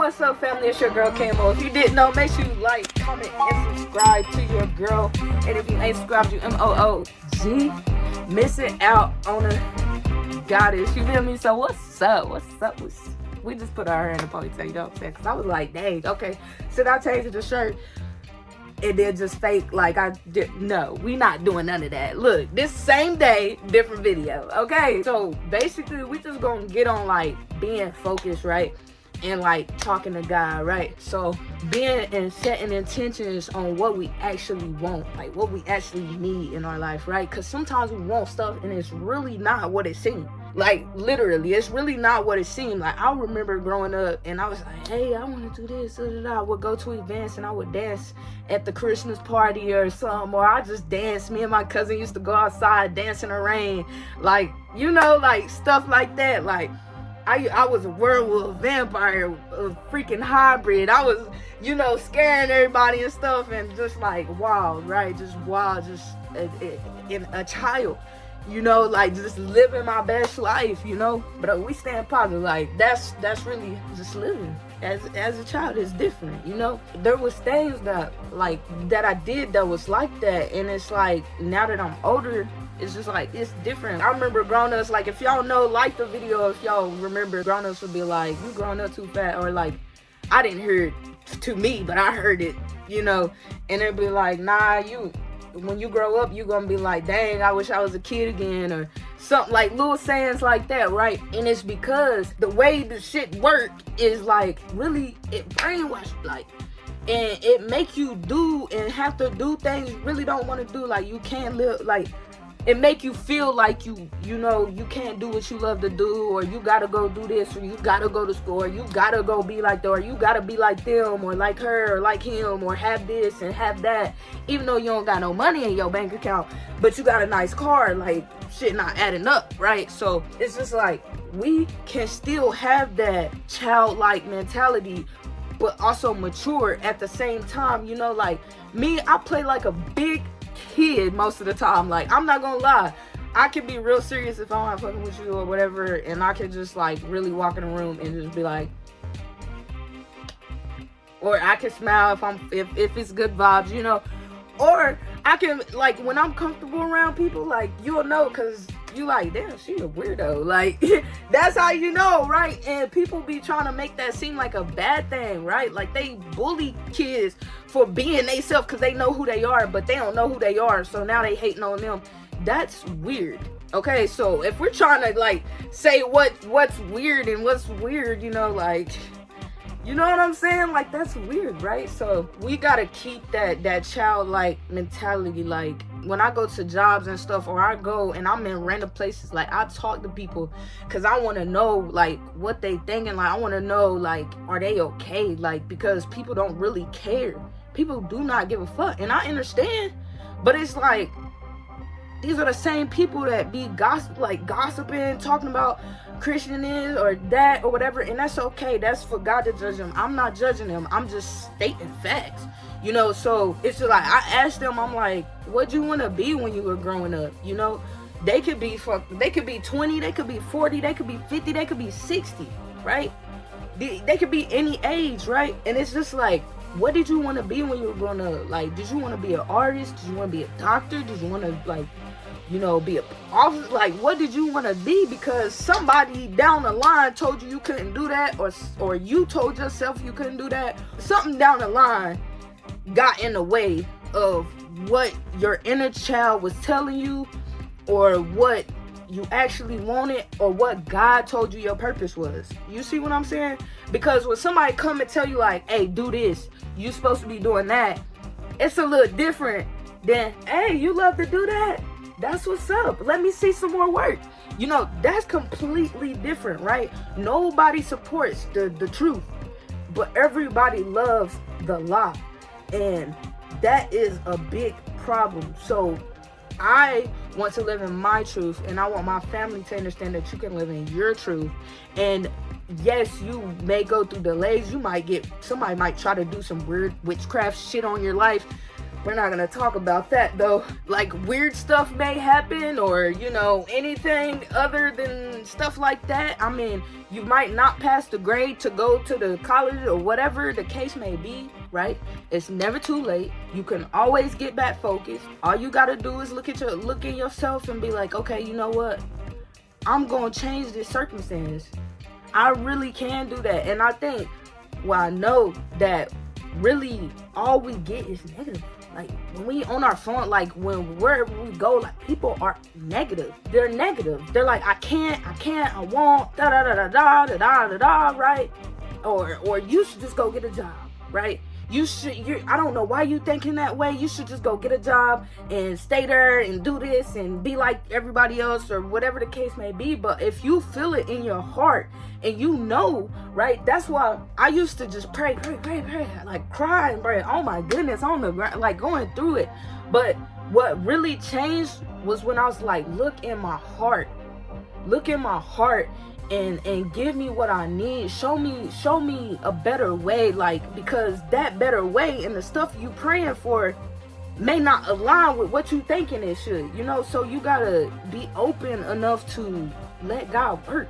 What's up, family? It's your girl Camo. If you didn't know, make sure you like, comment, and subscribe to your girl. And if you ain't subscribed, you MOOG. Missing out on a goddess. You feel me? So what's up? What's up? We just put our hair in a ponytail, you know what I'm saying? Because I was like, dang, okay. So I changed the shirt. And then just fake like I did. No, we not doing none of that. Look, this same day, different video. Okay, so basically we just gonna get on like being focused, right? And like talking to God, right? So being and setting intentions on what we actually want, like what we actually need in our life, right? Because sometimes we want stuff and it's really not what it seems. Like literally, it's really not what it seemed. Like I remember growing up and I was like, hey, I want to do this. I would go to events and I would dance at the Christmas party or something, or I just dance. Me and my cousin used to go outside, dance in the rain, like, you know, like stuff like that. Like I was a werewolf, vampire, a freaking hybrid. I was, you know, scaring everybody and stuff, and just like wild, right? Just wild, just a child. You know, like just living my best life, you know. But we stand positive, like that's really just living as a child is different, you know. There was things that I did that was like that, and it's like now that I'm older, it's just like it's different. I remember growing up, like if y'all know, like the video, if y'all remember, grown ups would be like, you growing up too fat, or like I didn't hear it to me, but I heard it, you know, and it'd be like, nah, when you grow up, you're gonna be like, dang, I wish I was a kid again, or something like little sayings like that, right? And it's because the way the shit work is like really it brainwash, like, and it make you do and have to do things you really don't want to do. Like you can't live, like it make you feel like you know you can't do what you love to do, or you gotta go do this, or you gotta go to school, or you gotta go be like that, or you gotta be like them, or like her, or like him, or have this and have that, even though you don't got no money in your bank account, but you got a nice car. Like shit not adding up, right? So it's just like we can still have that childlike mentality, but also mature at the same time, you know. Like me, I play like a big kid most of the time. Like I'm not gonna lie, I can be real serious if I'm not fucking with you or whatever, and I can just like really walk in the room and just be like, or I can smile if it's good vibes, you know, or I can, like, when I'm comfortable around people, like, you'll know, because you like, damn, she a weirdo. Like, that's how you know, right? And people be trying to make that seem like a bad thing, right? Like, they bully kids for being they self because they know who they are, but they don't know who they are, so now they hating on them. That's weird. Okay, so if we're trying to, like, say what's weird and what's weird, you know, like, you know what I'm saying? Like, that's weird, right? So we gotta keep that childlike mentality. Like, when I go to jobs and stuff, or I go and I'm in random places, like, I talk to people because I want to know, like, what they thinking. Like, I want to know, like, are they okay? Like, because people don't really care. People do not give a fuck. And I understand, but it's like, these are the same people that be gossiping, talking about Christian is or that or whatever, and that's okay. That's for God to judge them. I'm not judging them. I'm just stating facts, you know. So it's just like I asked them, I'm like, what'd you want to be when you were growing up? You know, they could be 20, they could be 40, they could be 50, they could be 60, right? They could be any age, right? And it's just like, what did you want to be when you were growing up? Like, did you want to be an artist? Did you want to be a doctor? Did you want to, like, you know, be a officer? Like, what did you want to be? Because somebody down the line told you couldn't do that, or you told yourself you couldn't do that. Something down the line got in the way of what your inner child was telling you, or what you actually wanted, or what God told you your purpose was. You see what I'm saying? Because when somebody come and tell you, like, hey, do this, you supposed to be doing that, it's a little different than, hey, you love to do that? That's what's up. Let me see some more work. You know, that's completely different, right? Nobody supports the truth, but everybody loves the lie. And that is a big problem. So I want to live in my truth, and I want my family to understand that you can live in your truth. And yes, you may go through delays. Somebody might try to do some weird witchcraft shit on your life. We're not gonna talk about that though. Like, weird stuff may happen, or anything other than stuff like that. I mean, you might not pass the grade to go to the college or whatever the case may be, right? It's never too late. You can always get back focused. All you gotta do is look in yourself and be like, okay, you know what? I'm gonna change this circumstance. I really can do that. And I think, I know that really all we get is negative. Like, when we on our phone, like, wherever we go, like, people are negative. They're negative. They're like, I can't, I won't, da da da da da da da da da, right? Or you should just go get a job, right? I don't know why you thinking that way. You should just go get a job and stay there and do this and be like everybody else, or whatever the case may be. But if you feel it in your heart and right? That's why I used to just pray, like cry and pray. Oh my goodness, on the ground, like going through it. But what really changed was when I was like, look in my heart and give me what I need. Show me a better way, like, because that better way and the stuff you praying for may not align with what you thinking it should, so you gotta be open enough to let God work,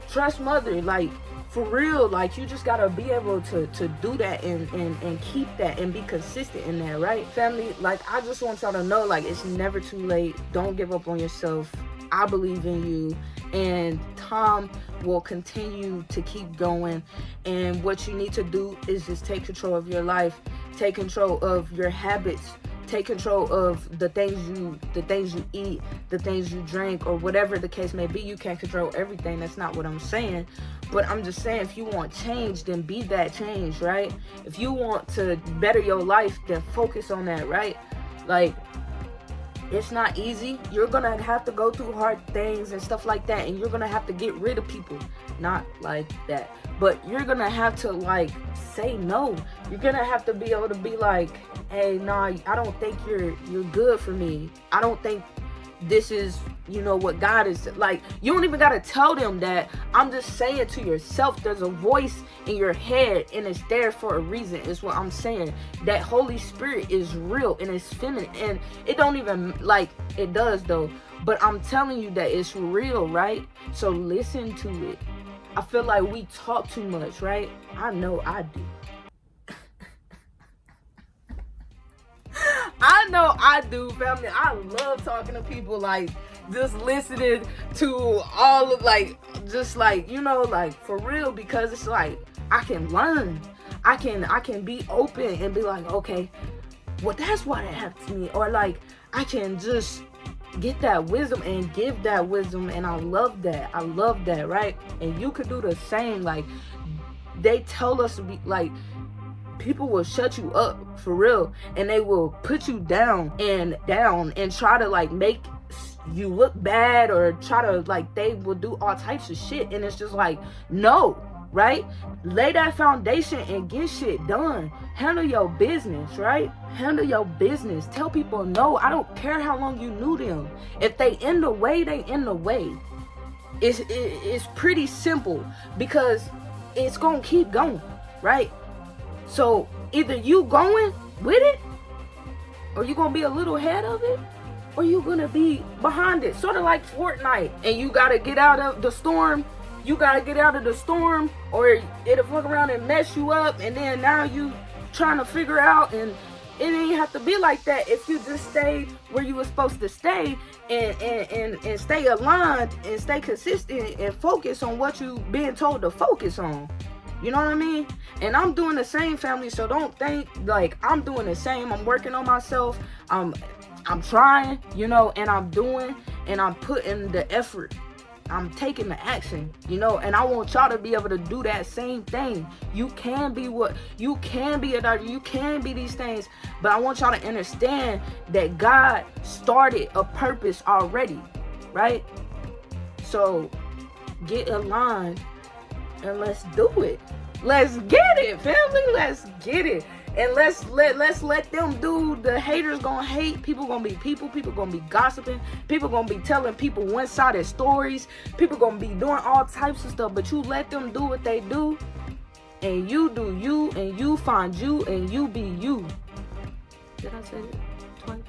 trust mother, like, for real, like, you just gotta be able to do that and keep that and be consistent in that, right, family? Like, I just want y'all to know, like, it's never too late. Don't give up on yourself. I believe in you, and Tom will continue to keep going. And what you need to do is just take control of your life, take control of your habits, take control of the things you eat, the things you drink, or whatever the case may be. You can't control everything. That's not what I'm saying. But I'm just saying, if you want change, then be that change, right? If you want to better your life, then focus on that, right? Like, it's not easy. You're gonna have to go through hard things and stuff like that, and you're gonna have to get rid of people. Not like that, but you're gonna have to, like, say no. You're gonna have to be able to be like, hey, nah, I don't think you're good for me. I don't think this is, what God is like. You don't even gotta tell them that. I'm just saying to yourself, there's a voice in your head and it's there for a reason, is what I'm saying. That Holy Spirit is real and it's feminine, and it don't even, like, it does though, but I'm telling you that it's real, right? So listen to it. I feel like we talk too much, right? I know I do. I know I do, family. I love talking to people, like, just listening to all of, like, just like, like, for real, because it's like, I can learn. I can be open and be like, okay, well, that's why that happened to me. Or, like, I can just get that wisdom and give that wisdom, and I love that, right? And you could do the same. Like, they tell us to be, like, people will shut you up, for real, and they will put you down and try to, like, make you look bad, or try to, like, they will do all types of shit, and it's just like, no, right? Lay that foundation and get shit done. Handle your business, right? Handle your business. Tell people no. I don't care how long you knew them. If they in the way, they in the way. It's pretty simple, because it's gonna keep going, right? So either you going with it, or you gonna be a little ahead of it, or you gonna be behind it. Sort of like Fortnite, and you gotta get out of the storm. Or it'll fuck around and mess you up, and then now you trying to figure out, and it ain't have to be like that if you just stay where you were supposed to stay, and stay aligned and stay consistent and focus on what you being told to focus on. You know what I mean? And I'm doing the same, family, so don't think like I'm doing the same. I'm working on myself. I'm trying, and I'm doing, and I'm putting the effort. I'm taking the action, and I want y'all to be able to do that same thing. You can be a doctor, you can be these things, but I want y'all to understand that God started a purpose already, right? So get aligned and let's do it. Let's get it, family. Let's get it. And let's let them do. The haters gonna hate. People gonna be people. People gonna be gossiping. People gonna be telling people one-sided stories. People gonna be doing all types of stuff. But you let them do what they do, and you do you, and you find you, and you be you. Did I say it twice?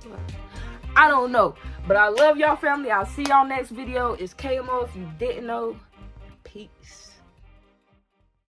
What? I don't know. But I love y'all, family. I'll see y'all next video. It's KMO if you didn't know. Peace.